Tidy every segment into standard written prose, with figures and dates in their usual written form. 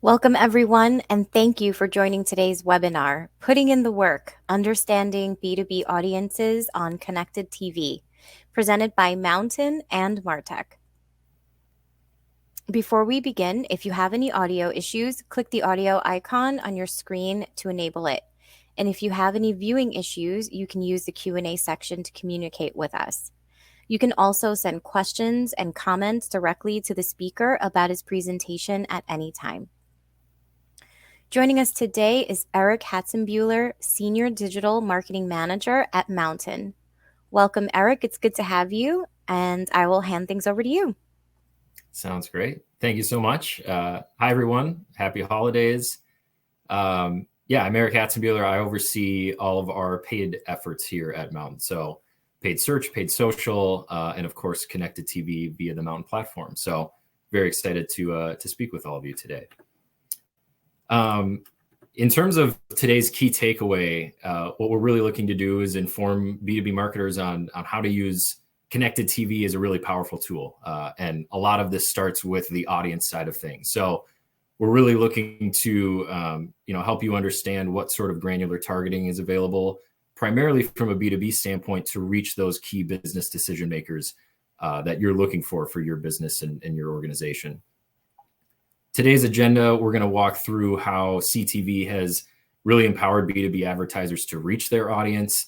Welcome, everyone, and thank you for joining today's webinar, Putting in the Work, Understanding B2B Audiences on Connected TV, presented by Mountain and Martech. Before we begin, if you have any audio issues, click the audio icon on your screen to enable it. And if you have any viewing issues, you can use the Q&A section to communicate with us. You can also send questions and comments directly to the speaker about his presentation at any time. Joining us today is Eric Hatzenbuhler, Senior Digital Marketing Manager at Mountain. Welcome, Eric. It's good to have you, and I will hand things over to you. Sounds great. Thank you so much. Hi, everyone. Happy holidays. I'm Eric Hatzenbuhler. I oversee all of our paid efforts here at Mountain. So paid search, paid social, and of course, connected TV via the Mountain platform. So very excited to speak with all of you today. In terms of today's key takeaway, what we're really looking to do is inform B2B marketers on how to use connected TV as a really powerful tool. And a lot of this starts with the audience side of things. So we're really looking to help you understand what sort of granular targeting is available, primarily from a B2B standpoint, to reach those key business decision makers that you're looking for your business and your organization. Today's agenda, we're going to walk through how CTV has really empowered B2B advertisers to reach their audience.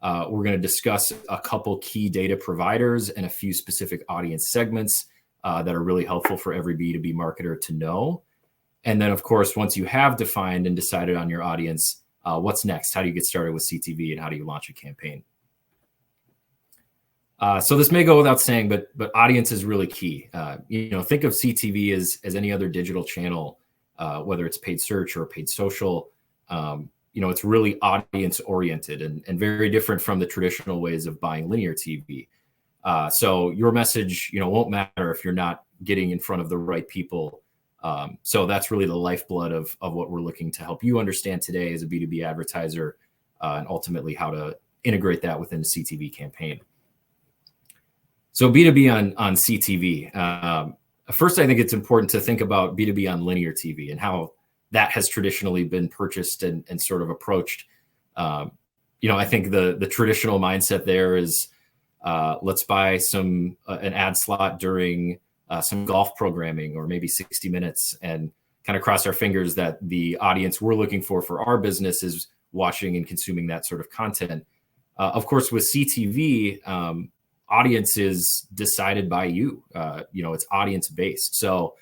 We're going to discuss a couple key data providers and a few specific audience segments that are really helpful for every B2B marketer to know. And then, of course, once you have defined and decided on your audience, what's next? How do you get started with CTV and how do you launch a campaign? So this may go without saying, but audience is really key. Think of CTV as any other digital channel, whether it's paid search or paid social. It's really audience oriented and very different from the traditional ways of buying linear TV. So your message, won't matter if you're not getting in front of the right people. So that's really the lifeblood of what we're looking to help you understand today as a B2B advertiser, and ultimately how to integrate that within a CTV campaign. So B2B on CTV. First, I think it's important to think about B2B on linear TV and how that has traditionally been purchased and sort of approached. I think the traditional mindset there is let's buy an ad slot during some golf programming or maybe 60 Minutes and kind of cross our fingers that the audience we're looking for our business is watching and consuming that sort of content. Of course, with CTV, audience is decided by you. It's audience based. So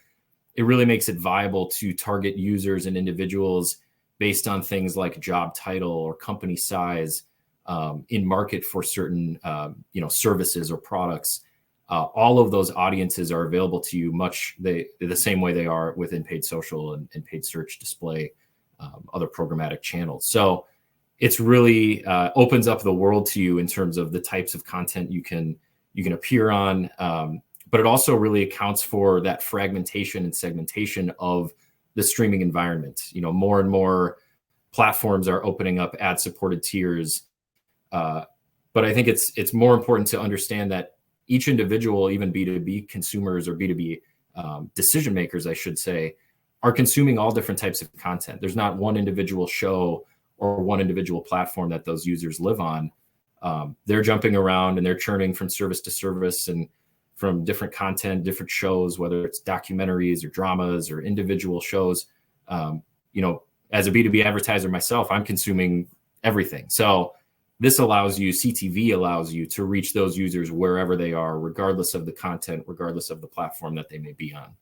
it really makes it viable to target users and individuals based on things like job title or company size, in market for certain services or products. All of those audiences are available to you the same way they are within paid social and paid search, display, other programmatic channels. So it's really opens up the world to you in terms of the types of content you can appear on, but it also really accounts for that fragmentation and segmentation of the streaming environment. More and more platforms are opening up ad-supported tiers, but I think it's more important to understand that each individual, even B2B consumers or B2B decision makers, I should say, are consuming all different types of content. There's not one individual show or one individual platform that those users live on. They're jumping around and they're churning from service to service and from different content, different shows, whether it's documentaries or dramas or individual shows. As a B2B advertiser myself, I'm consuming everything. So this CTV allows you to reach those users wherever they are, regardless of the content, regardless of the platform that they may be on.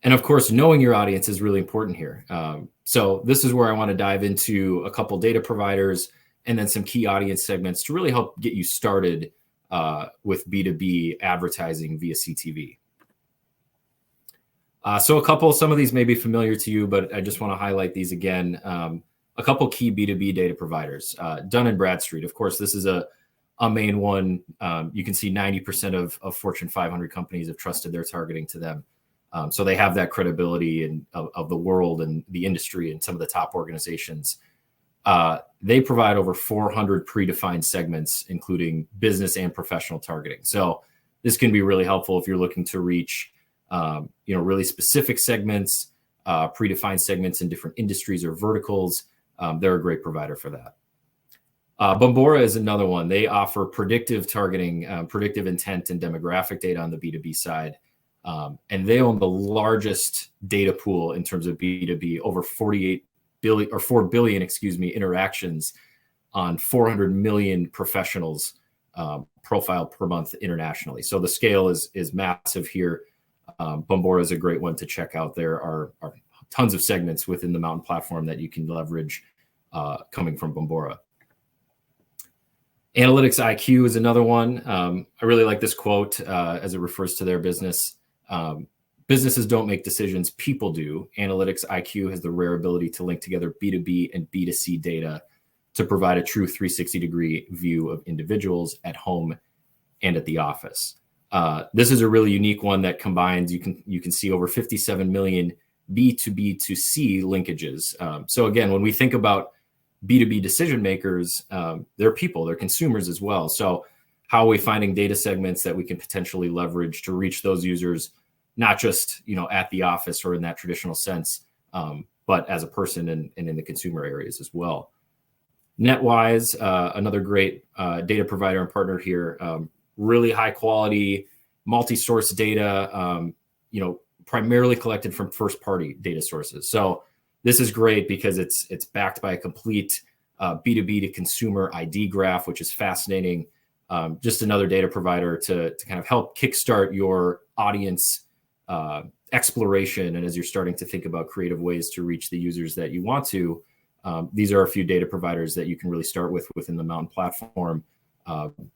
And of course, knowing your audience is really important here. So this is where I want to dive into a couple data providers and then some key audience segments to really help get you started with B2B advertising via CTV. Some of these may be familiar to you, but I just want to highlight these again. A couple key B2B data providers, Dun & Bradstreet. Of course, this is a main one. You can see 90% of Fortune 500 companies have trusted their targeting to them. So they have that credibility of the world and the industry and some of the top organizations. They provide over 400 predefined segments, including business and professional targeting. So this can be really helpful if you're looking to reach really specific segments, predefined segments in different industries or verticals. They're a great provider for that. Bombora is another one. They offer predictive targeting, predictive intent, and demographic data on the B2B side. And they own the largest data pool in terms of B2B, over 4 billion, interactions on 400 million professionals profile per month internationally. So the scale is massive here. Bombora is a great one to check out. There are tons of segments within the Mountain platform that you can leverage coming from Bombora. Analytics IQ is another one. I really like this quote as it refers to their business. Businesses don't make decisions, people do. Analytics IQ has the rare ability to link together B2B and B2C data to provide a true 360-degree view of individuals at home and at the office. This is a really unique one that combines, you can see over 57 million B2B2C linkages. So again, when we think about B2B decision makers, they're people, they're consumers as well. So how are we finding data segments that we can potentially leverage to reach those users, not just at the office or in that traditional sense, but as a person and in the consumer areas as well. NetWise, another great data provider and partner here, really high quality, multi-source data, primarily collected from first-party data sources. So this is great because it's backed by a complete B2B to consumer ID graph, which is fascinating. Just another data provider to kind of help kickstart your audience exploration. And as you're starting to think about creative ways to reach the users that you want to, these are a few data providers that you can really start with within the Mountain platform.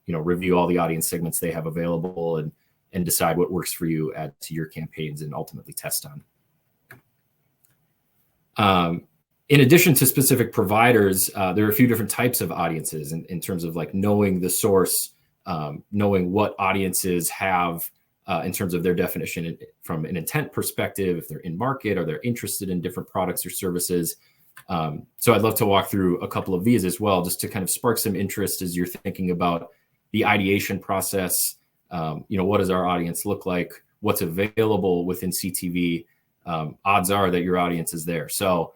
Review all the audience segments they have available and decide what works for you, add to your campaigns, and ultimately test on. In addition to specific providers, there are a few different types of audiences in terms of like knowing the source, knowing what audiences have in terms of their definition from an intent perspective, if they're in market or they're interested in different products or services. So I'd love to walk through a couple of these as well, just to kind of spark some interest as you're thinking about the ideation process. What does our audience look like? What's available within CTV? Odds are that your audience is there. So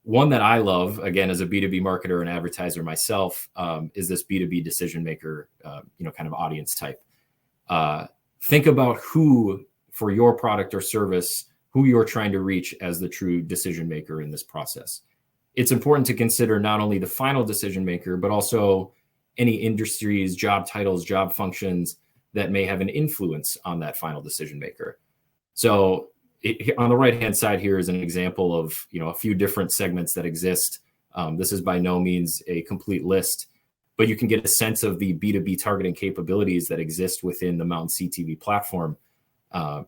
one that I love, again, as a B2B marketer and advertiser myself, is this B2B decision maker, kind of audience type. Think about who, for your product or service, who you're trying to reach as the true decision maker in this process. It's important to consider not only the final decision maker, but also any industries, job titles, job functions that may have an influence on that final decision maker. So on the right-hand side here is an example of a few different segments that exist. This is by no means a complete list, but you can get a sense of the B2B targeting capabilities that exist within the Mountain CTV platform.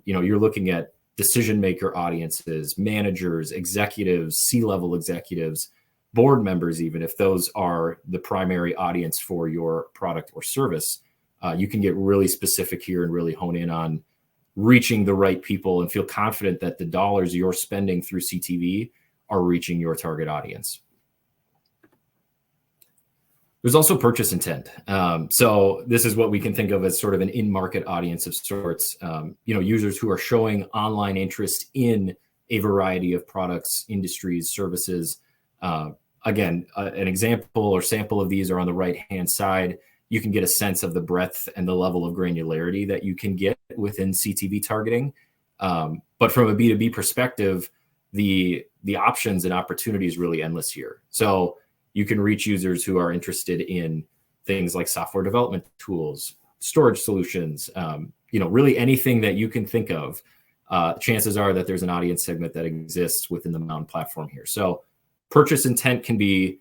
You're looking at decision maker audiences, managers, executives, C-level executives, board members, even if those are the primary audience for your product or service. You can get really specific here and really hone in on reaching the right people and feel confident that the dollars you're spending through CTV are reaching your target audience. There's also purchase intent. So this is what we can think of as sort of an in-market audience of sorts. Users who are showing online interest in a variety of products, industries, services. Again, an example or sample of these are on the right-hand side. You can get a sense of the breadth and the level of granularity that you can get within CTV targeting. But from a B2B perspective, the options and opportunities really endless here. So you can reach users who are interested in things like software development tools, storage solutions, really anything that you can think of. Chances are that there's an audience segment that exists within the Mountain platform here. So purchase intent can be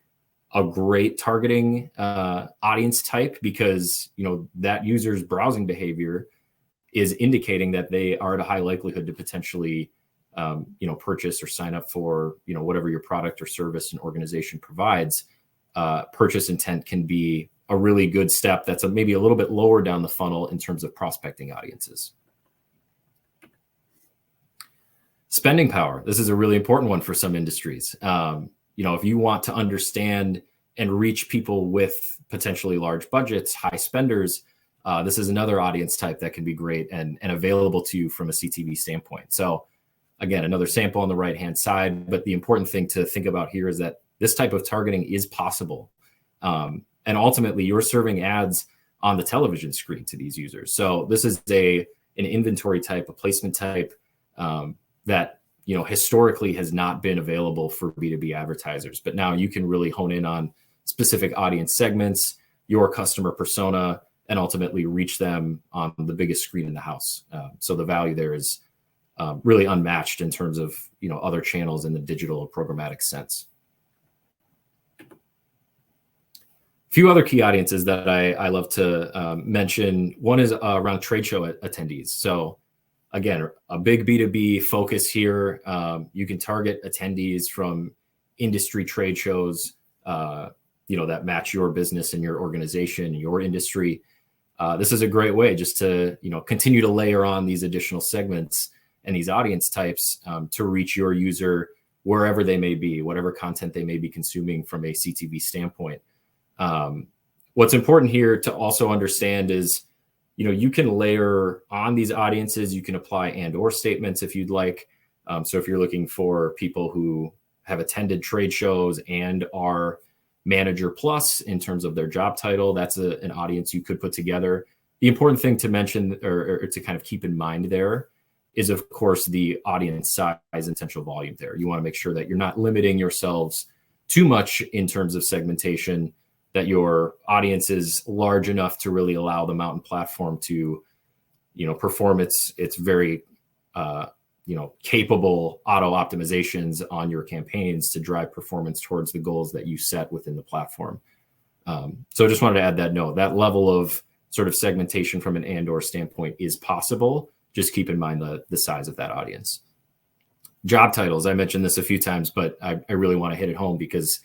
a great targeting audience type because that user's browsing behavior is indicating that they are at a high likelihood to potentially purchase or sign up for whatever your product or service and organization provides. Purchase intent can be a really good step that's maybe a little bit lower down the funnel in terms of prospecting audiences. Spending power. This is a really important one for some industries. If you want to understand and reach people with potentially large budgets, high spenders, this is another audience type that can be great and available to you from a CTV standpoint. So again, another sample on the right-hand side, but the important thing to think about here is that this type of targeting is possible. And ultimately, you're serving ads on the television screen to these users. So this is an inventory type, a placement type that historically has not been available for B2B advertisers. But now you can really hone in on specific audience segments, your customer persona, and ultimately reach them on the biggest screen in the house. So the value there is really unmatched in terms of other channels in the digital programmatic sense. A few other key audiences that I love to mention. One is around trade show attendees. So again, a big B2B focus here. You can target attendees from industry trade shows, that match your business and your organization, your industry. This is a great way just to, continue to layer on these additional segments and these audience types to reach your user wherever they may be, whatever content they may be consuming from a CTV standpoint. What's important here to also understand is, you can layer on these audiences. You can apply and/or statements if you'd like. So if you're looking for people who have attended trade shows and are manager plus in terms of their job title, that's an audience you could put together. The important thing to mention or to kind of keep in mind there is, of course, the audience size and potential volume there. You want to make sure that you're not limiting yourselves too much in terms of segmentation, that your audience is large enough to really allow the Mountain platform to, perform its very, capable auto optimizations on your campaigns to drive performance towards the goals that you set within the platform. So I just wanted to add that note. That level of sort of segmentation from an and/or standpoint is possible. Just keep in mind the size of that audience. Job titles, I mentioned this a few times, but I really want to hit it home because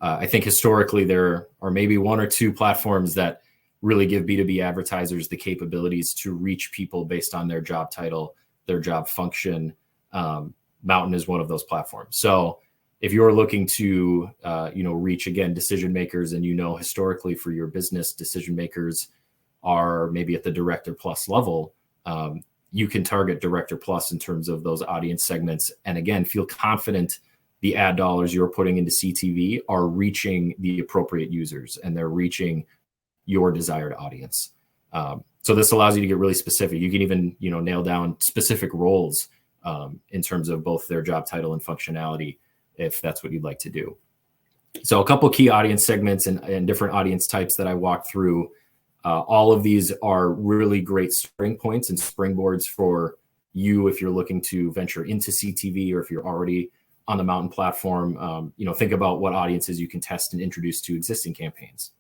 I think historically there are maybe one or two platforms that really give B2B advertisers the capabilities to reach people based on their job title, their job function. Mountain is one of those platforms. So if you're looking to, reach, again, decision makers, and historically for your business, decision makers are maybe at the director plus level, you can target director plus in terms of those audience segments. And again, feel confident the ad dollars you're putting into CTV are reaching the appropriate users and they're reaching your desired audience. So this allows you to get really specific. You can even, nail down specific roles in terms of both their job title and functionality, if that's what you'd like to do. So a couple key audience segments and different audience types that I walked through. All of these are really great starting points and springboards for you if you're looking to venture into CTV or if you're already on the Mountain platform. Think about what audiences you can test and introduce to existing campaigns.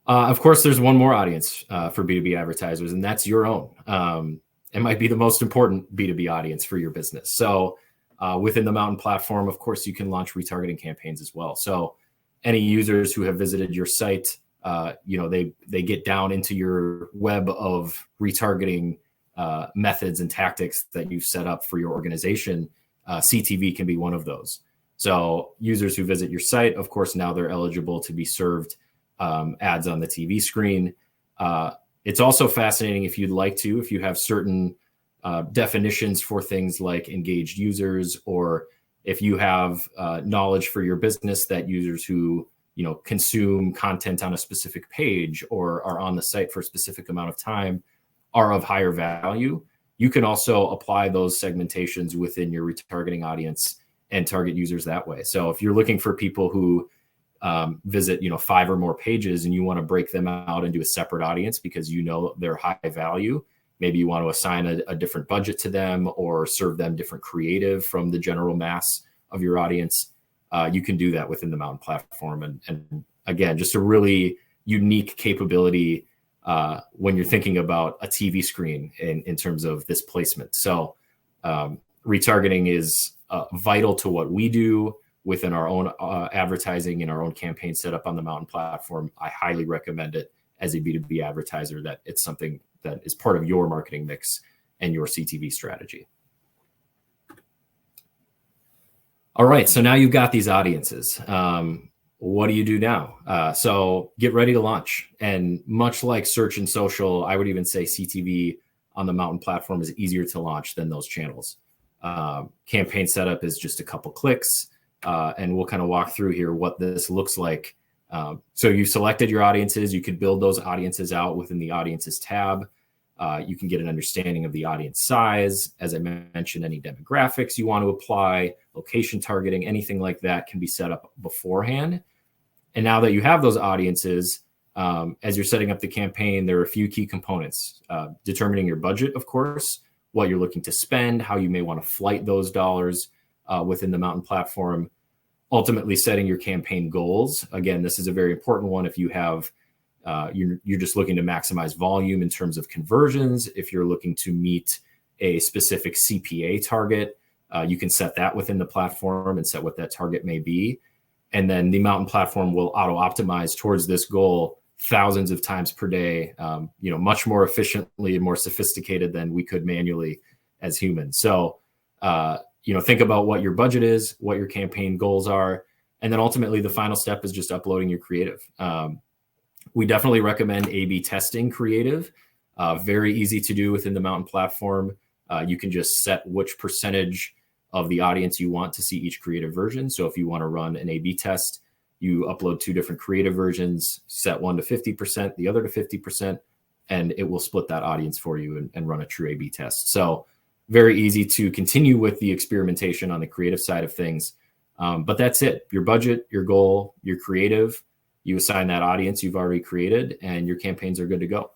Of course, there's one more audience for B2B advertisers, and that's your own. It might be the most important B2B audience for your business. So within the Mountain platform, of course, you can launch retargeting campaigns as well. So any users who have visited your site, they get down into your web of retargeting methods and tactics that you've set up for your organization. CTV can be one of those. So users who visit your site, of course, now they're eligible to be served ads on the TV screen. It's also fascinating if you have certain definitions for things like engaged users, or if you have knowledge for your business that users who consume content on a specific page or are on the site for a specific amount of time are of higher value, you can also apply those segmentations within your retargeting audience and target users that way. So if you're looking for people who visit 5 or more pages and you want to break them out into a separate audience because they're high value, maybe you want to assign a different budget to them or serve them different creative from the general mass of your audience, you can do that within the Mountain platform. And again, just a really unique capability when you're thinking about a TV screen in terms of this placement. So retargeting is vital to what we do within our own advertising and our own campaign set up on the Mountain platform. I highly recommend it as a B2B advertiser, that it's something that is part of your marketing mix and your CTV strategy. All right, so now you've got these audiences. what do you do now? So get ready to launch. And much like search and social, I would even say CTV on the Mountain platform is easier to launch than those channels. Campaign setup is just a couple clicks, and we'll kind of walk through here what this looks like. So you selected your audiences. You could build those audiences out within the audiences tab. You can get an understanding of the audience size. As I mentioned, any demographics you want to apply, location targeting, anything like that can be set up beforehand. And now that you have those audiences, as you're setting up the campaign, there are a few key components. Determining your budget, of course, what you're looking to spend, how you may want to flight those dollars within the Mountain platform. Ultimately, setting your campaign goals. Again, this is a very important one. If you have, you're just looking to maximize volume in terms of conversions. If you're looking to meet a specific CPA target, you can set that within the platform and set what that target may be. And then the Mountain platform will auto-optimize towards this goal thousands of times per day, much more efficiently and more sophisticated than we could manually as humans. So, think about what your budget is, what your campaign goals are, and then ultimately the final step is just uploading your creative. We definitely recommend A/B testing creative. Very easy to do within the Mountain platform. You can just set which percentage of the audience you want to see each creative version. So if you want to run an A/B test, you upload 2 different creative versions, set one to 50%, the other to 50%, and it will split that audience for you and run a true A/B test. So very easy to continue with the experimentation on the creative side of things. But that's it. Your budget, your goal, your creative, you assign that audience you've already created, and your campaigns are good to go.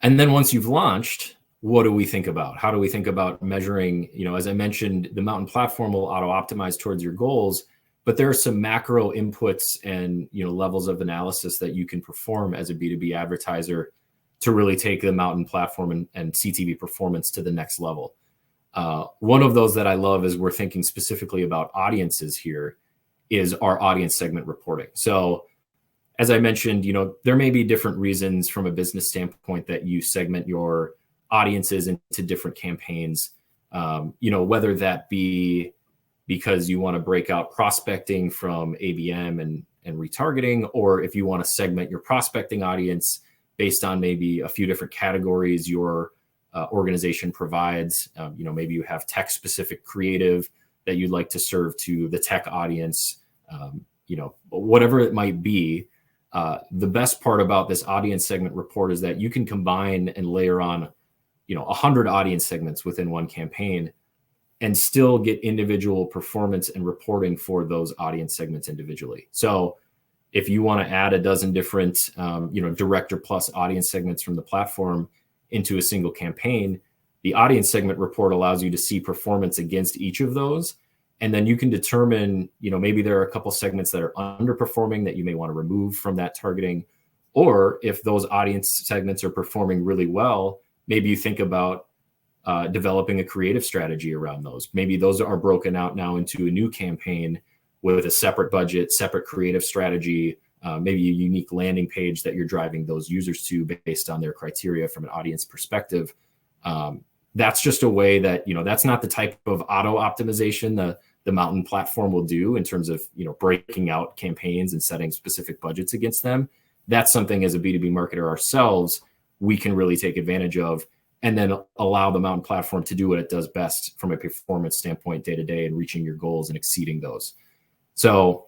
And then once you've launched, what do we think about? How do we think about measuring? As I mentioned, the Mountain platform will auto-optimize towards your goals, but there are some macro inputs and levels of analysis that you can perform as a B2B advertiser to really take the Mountain platform and CTV performance to the next level. One of those that I love is we're thinking specifically about audiences here is our audience segment reporting. So as I mentioned, there may be different reasons from a business standpoint that you segment your audiences into different campaigns, whether that be because you want to break out prospecting from ABM and retargeting, or if you want to segment your prospecting audience based on maybe a few different categories your organization provides. Maybe you have tech specific creative that you'd like to serve to the tech audience, whatever it might be. The best part about this audience segment report is that you can combine and layer on 100 audience segments within one campaign and still get individual performance and reporting for those audience segments individually. So if you want to add a dozen different, director plus audience segments from the platform into a single campaign, the audience segment report allows you to see performance against each of those. And then you can determine, maybe there are a couple segments that are underperforming that you may want to remove from that targeting. Or if those audience segments are performing really well, maybe you think about developing a creative strategy around those. Maybe those are broken out now into a new campaign with a separate budget, separate creative strategy, maybe a unique landing page that you're driving those users to based on their criteria from an audience perspective. That's just a way that, that's not the type of auto optimization the Mountain platform will do in terms of, breaking out campaigns and setting specific budgets against them. That's something as a B2B marketer ourselves, we can really take advantage of and then allow the Mountain platform to do what it does best from a performance standpoint day to day and reaching your goals and exceeding those. So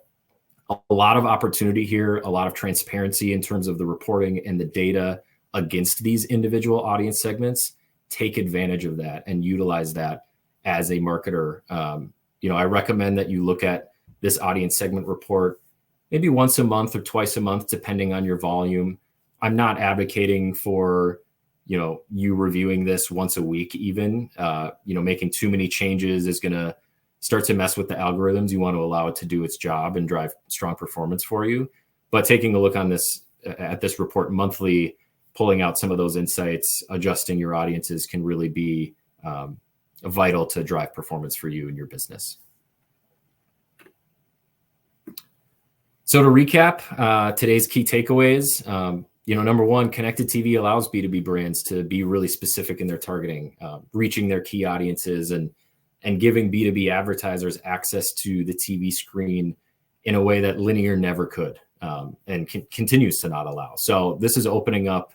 a lot of opportunity here, a lot of transparency in terms of the reporting and the data against these individual audience segments. Take advantage of that and utilize that as a marketer. I recommend that you look at this audience segment report maybe once a month or twice a month, depending on your volume. I'm not advocating for, you reviewing this once a week even. Making too many changes is going to start to mess with the algorithms. You want to allow it to do its job and drive strong performance for you. But taking a look on this at this report monthly, pulling out some of those insights, adjusting your audiences can really be vital to drive performance for you and your business. So to recap, today's key takeaways, number one, connected TV allows B2B brands to be really specific in their targeting, reaching their key audiences and and giving B2B advertisers access to the TV screen in a way that linear never could, and continues to not allow. So this is opening up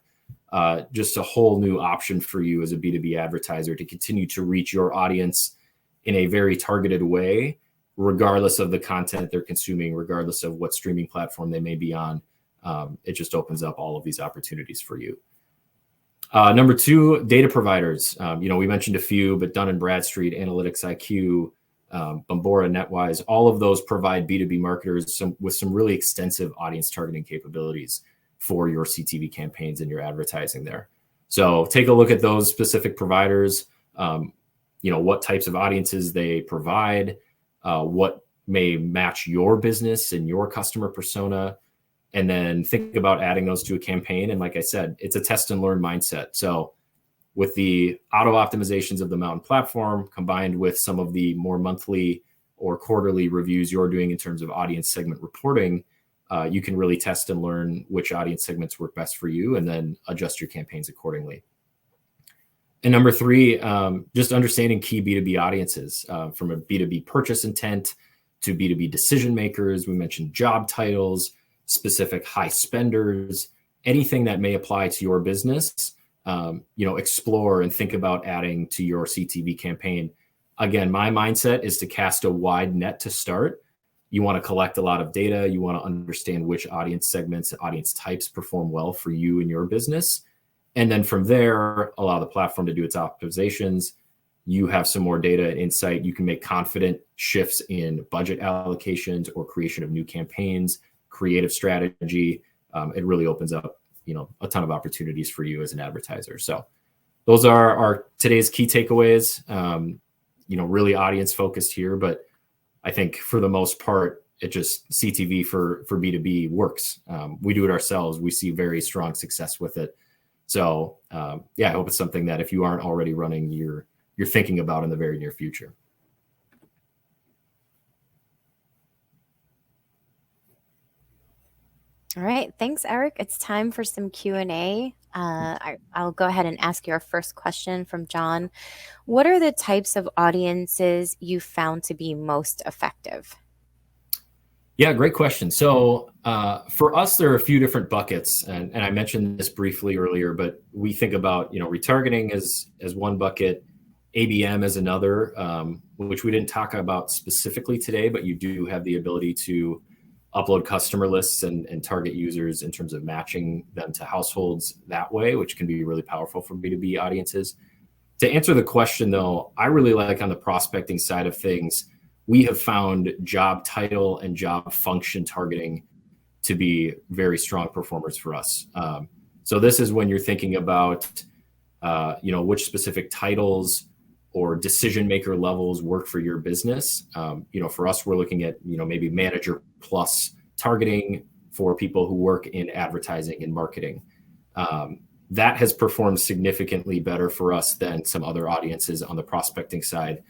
just a whole new option for you as a B2B advertiser to continue to reach your audience in a very targeted way, regardless of the content they're consuming, regardless of what streaming platform they may be on. It just opens up all of these opportunities for you. Number two, data providers. We mentioned a few, but Dun & Bradstreet, Analytics IQ, Bombora, NetWise, all of those provide B2B marketers with some really extensive audience targeting capabilities for your CTV campaigns and your advertising there. So take a look at those specific providers, what types of audiences they provide, what may match your business and your customer persona, and then think about adding those to a campaign. And like I said, it's a test and learn mindset. So with the auto optimizations of the Mountain platform, combined with some of the more monthly or quarterly reviews you're doing in terms of audience segment reporting, you can really test and learn which audience segments work best for you and then adjust your campaigns accordingly. And number three, just understanding key B2B audiences, from a B2B purchase intent to B2B decision makers. We mentioned job titles, specific high spenders, anything that may apply to your business. Explore and think about adding to your CTV campaign. Again, my mindset is to cast a wide net to start. You want to collect a lot of data. You want to understand which audience segments and audience types perform well for you and your business. And then from there, allow the platform to do its optimizations. You have some more data and insight. You can make confident shifts in budget allocations or creation of new campaigns, creative strategy. It really opens up, a ton of opportunities for you as an advertiser. So those are our today's key takeaways. Really audience focused here, but I think for the most part, it just CTV for B2B works. We do it ourselves. We see very strong success with it. So I hope it's something that if you aren't already running, you're thinking about in the very near future. All right. Thanks, Eric. It's time for some Q&A. I'll go ahead and ask you our first question from John. What are the types of audiences you found to be most effective? Yeah, great question. So for us, there are a few different buckets, and I mentioned this briefly earlier, but we think about retargeting as one bucket, ABM as another, which we didn't talk about specifically today, but you do have the ability to upload customer lists and target users in terms of matching them to households that way, which can be really powerful for B2B audiences. To answer the question, though, I really like on the prospecting side of things, we have found job title and job function targeting to be very strong performers for us. So this is when you're thinking about, which specific titles or decision maker levels work for your business. For us, we're looking at, maybe manager plus targeting for people who work in advertising and marketing. That has performed significantly better for us than some other audiences on the prospecting side,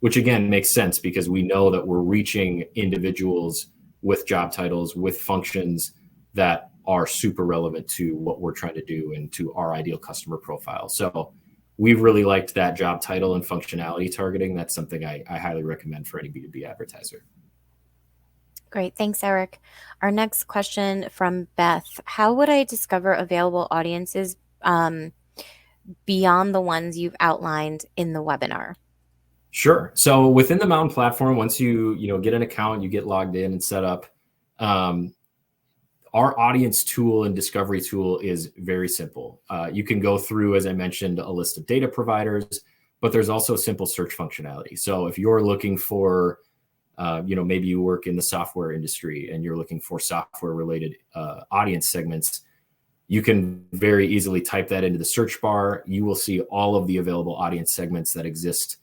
which again makes sense because we know that we're reaching individuals with job titles, with functions that are super relevant to what we're trying to do and to our ideal customer profile. So we've really liked that job title and functionality targeting. That's something I highly recommend for any B2B advertiser. Great. Thanks, Eric. Our next question from Beth. How would I discover available audiences beyond the ones you've outlined in the webinar? Sure. So within the Mountain platform, once you get an account, you get logged in and set up, our audience tool and discovery tool is very simple. You can go through, as I mentioned, a list of data providers, but there's also simple search functionality. So if you're looking for, maybe you work in the software industry and you're looking for software related audience segments, you can very easily type that into the search bar. You will see all of the available audience segments that exist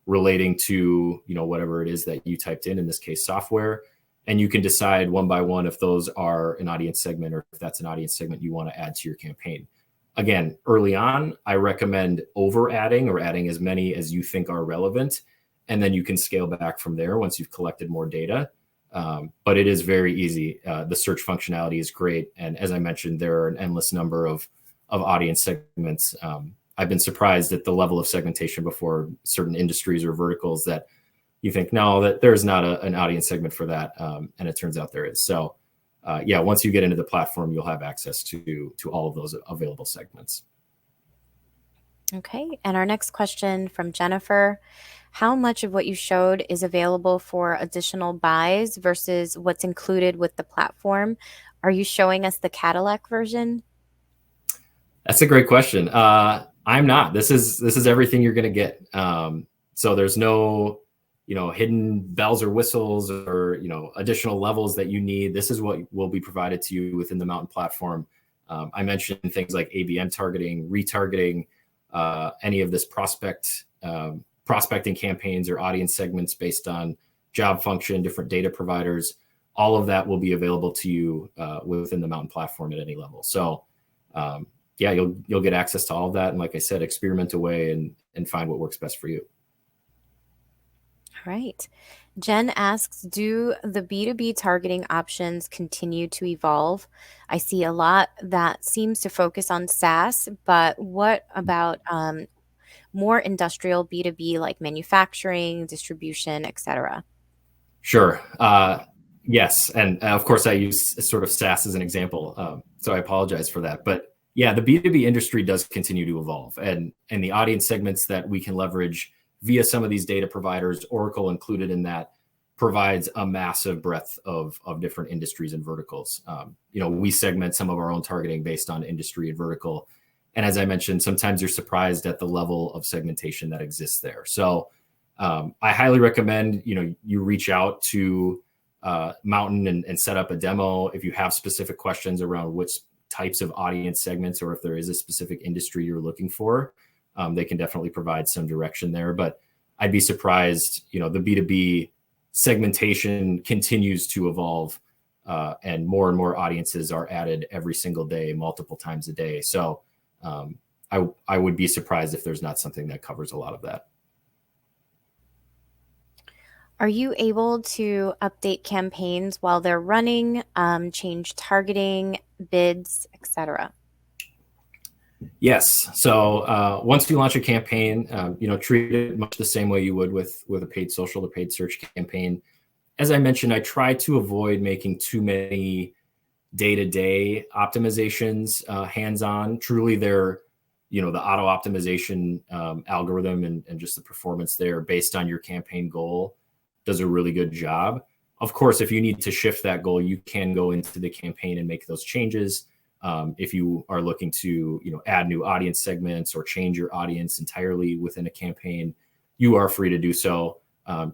relating to, whatever it is that you typed in this case, software. And you can decide one by one if those are an audience segment or if that's an audience segment you want to add to your campaign. Again, early on, I recommend over adding or adding as many as you think are relevant. And then you can scale back from there once you've collected more data. But it is very easy. The search functionality is great. And as I mentioned, there are an endless number of audience segments I've been surprised at the level of segmentation before certain industries or verticals that you think, no, that there's not an audience segment for that. And it turns out there is. So yeah, once you get into the platform, you'll have access to all of those available segments. Okay. And our next question from Jennifer: how much of what you showed is available for additional buys versus what's included with the platform? Are you showing us the Cadillac version? That's a great question. I'm not. This is everything you're going to get. So there's no, hidden bells or whistles or, additional levels that you need. This is what will be provided to you within the Mountain platform. I mentioned things like ABM targeting, retargeting, any of this prospecting campaigns or audience segments based on job function, different data providers. All of that will be available to you within the Mountain platform at any level. So yeah, you'll get access to all of that. And like I said, experiment away and find what works best for you. All right. Jen asks, do the B2B targeting options continue to evolve? I see a lot that seems to focus on SaaS, but what about more industrial B2B like manufacturing, distribution, etc.? Sure. Yes. And of course, I use sort of SaaS as an example. So I apologize for that. But yeah, the B2B industry does continue to evolve. And the audience segments that we can leverage via some of these data providers, Oracle included in that, provides a massive breadth of different industries and verticals. We segment some of our own targeting based on industry and vertical. And as I mentioned, sometimes you're surprised at the level of segmentation that exists there. So I highly recommend, you reach out to Mountain and set up a demo. If you have specific questions around which types of audience segments, or if there is a specific industry you're looking for, they can definitely provide some direction there. But I'd be surprised, the B2B segmentation continues to evolve and more audiences are added every single day, multiple times a day. So I would be surprised if there's not something that covers a lot of that. Are you able to update campaigns while they're running, change targeting, bids, etc.? Yes. So once you launch a campaign, treat it much the same way you would with a paid social or paid search campaign. As I mentioned, I try to avoid making too many day-to-day optimizations hands-on. Truly, they're, the auto optimization algorithm and just the performance there based on your campaign goal does a really good job. Of course, if you need to shift that goal, you can go into the campaign and make those changes. If you are looking to, add new audience segments or change your audience entirely within a campaign, you are free to do so.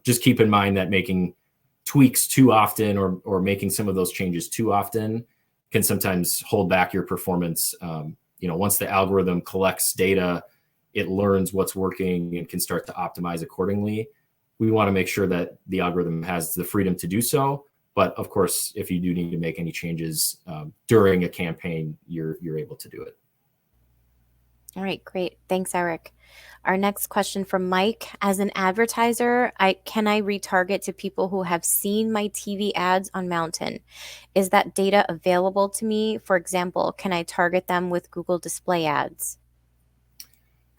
Just keep in mind that making tweaks too often or making some of those changes too often can sometimes hold back your performance. Once the algorithm collects data, it learns what's working and can start to optimize accordingly. We want to make sure that the algorithm has the freedom to do so. But of course, if you do need to make any changes during a campaign, you're able to do it. All right, great. Thanks, Eric. Our next question from Mike: as an advertiser, can I retarget to people who have seen my TV ads on Mountain? Is that data available to me? For example, can I target them with Google Display ads?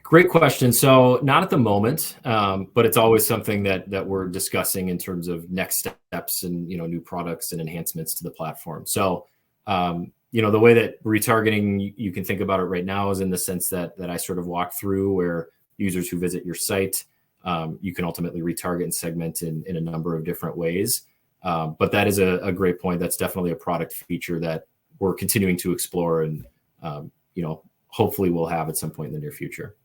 Great question. So not at the moment, but it's always something that we're discussing in terms of next steps and new products and enhancements to the platform. So the way that retargeting you can think about it right now is in the sense that I sort of walk through, where users who visit your site, you can ultimately retarget and segment in a number of different ways. But that is a great point. That's definitely a product feature that we're continuing to explore and hopefully we'll have at some point in the near future.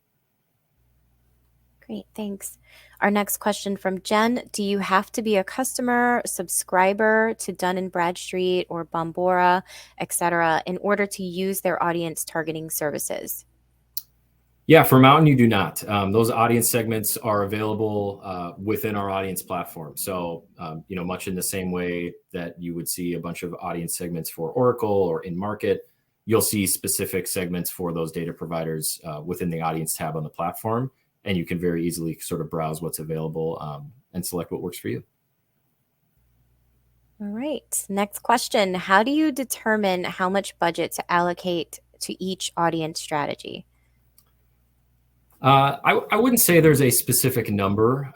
Great, thanks. Our next question from Jen: do you have to be a customer, subscriber to Dun & Bradstreet or Bombora, etc., in order to use their audience targeting services? Yeah, for Mountain, you do not. Those audience segments are available within our audience platform. So, much in the same way that you would see a bunch of audience segments for Oracle or in market, you'll see specific segments for those data providers within the audience tab on the platform. And you can very easily sort of browse what's available and select what works for you. All right. Next question: how do you determine how much budget to allocate to each audience strategy? I wouldn't say there's a specific number.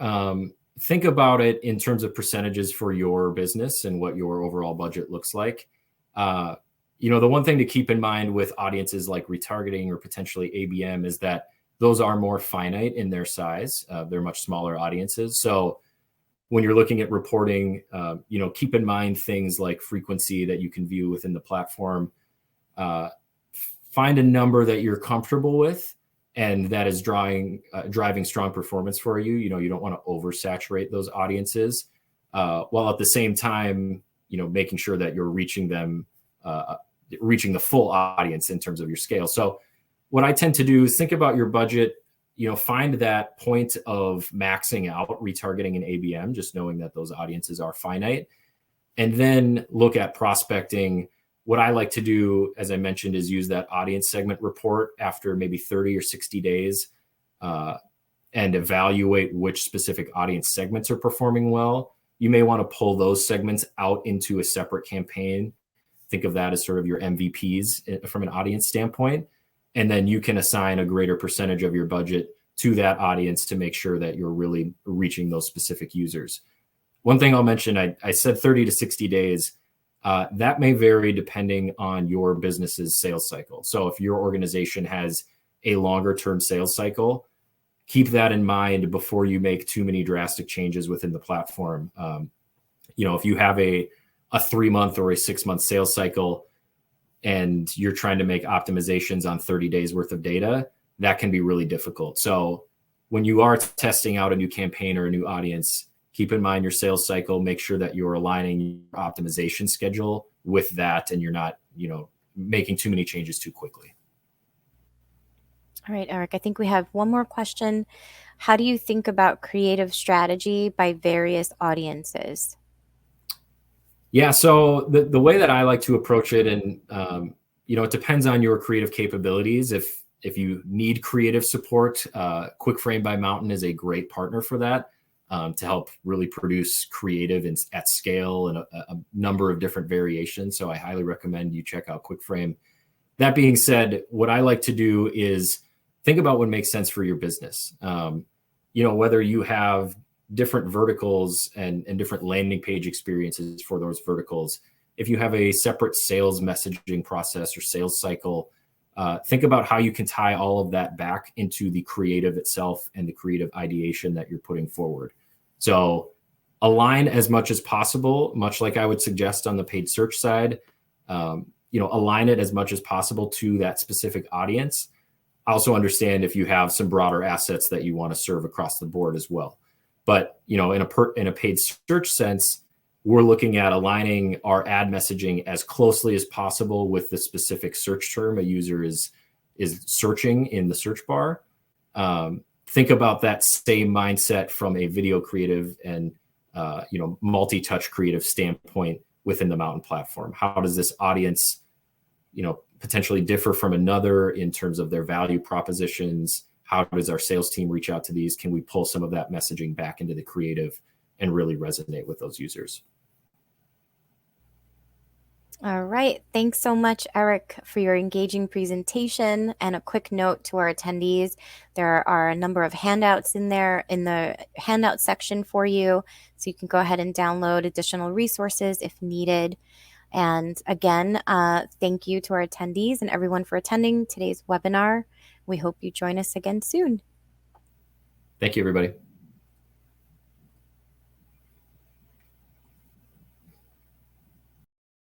Think about it in terms of percentages for your business and what your overall budget looks like. The one thing to keep in mind with audiences like retargeting or potentially ABM is that those are more finite in their size. They're much smaller audiences. So when you're looking at reporting, keep in mind things like frequency that you can view within the platform. Find a number that you're comfortable with and that is driving strong performance for you. You don't want to oversaturate those audiences, while at the same time, making sure that you're reaching them, reaching the full audience in terms of your scale. So what I tend to do is think about your budget, find that point of maxing out retargeting and ABM, just knowing that those audiences are finite, and then look at prospecting. What I like to do, as I mentioned, is use that audience segment report after maybe 30 or 60 days and evaluate which specific audience segments are performing well. You may want to pull those segments out into a separate campaign. Think of that as sort of your MVPs from an audience standpoint. And then you can assign a greater percentage of your budget to that audience to make sure that you're really reaching those specific users. One thing I'll mention, I said 30 to 60 days. That may vary depending on your business's sales cycle. So if your organization has a longer term sales cycle, keep that in mind before you make too many drastic changes within the platform. If you have a 3-month or a 6-month sales cycle and you're trying to make optimizations on 30 days worth of data, that can be really difficult. So when you are testing out a new campaign or a new audience, keep in mind your sales cycle, make sure that you're aligning your optimization schedule with that and you're not, making too many changes too quickly. All right, Eric, I think we have one more question. How do you think about creative strategy by various audiences? Yeah, so the way that I like to approach it, and it depends on your creative capabilities. If you need creative support, Quick Frame by Mountain is a great partner for that. To help really produce creative at scale and a number of different variations. So I highly recommend you check out QuickFrame. That being said, what I like to do is think about what makes sense for your business. Whether you have different verticals and different landing page experiences for those verticals, if you have a separate sales messaging process or sales cycle, think about how you can tie all of that back into the creative itself and the creative ideation that you're putting forward. So align as much as possible, much like I would suggest on the paid search side, align it as much as possible to that specific audience. I also understand if you have some broader assets that you want to serve across the board as well. But, in a paid search sense, we're looking at aligning our ad messaging as closely as possible with the specific search term a user is searching in the search bar. Think about that same mindset from a video creative and multi-touch creative standpoint within the Mountain platform. How does this audience potentially differ from another in terms of their value propositions? How does our sales team reach out to these? Can we pull some of that messaging back into the creative and really resonate with those users? All right. Thanks so much, Eric, for your engaging presentation. And a quick note to our attendees, there are a number of handouts in there in the handout section for you. So you can go ahead and download additional resources if needed. And again, thank you to our attendees and everyone for attending today's webinar. We hope you join us again soon. Thank you, everybody.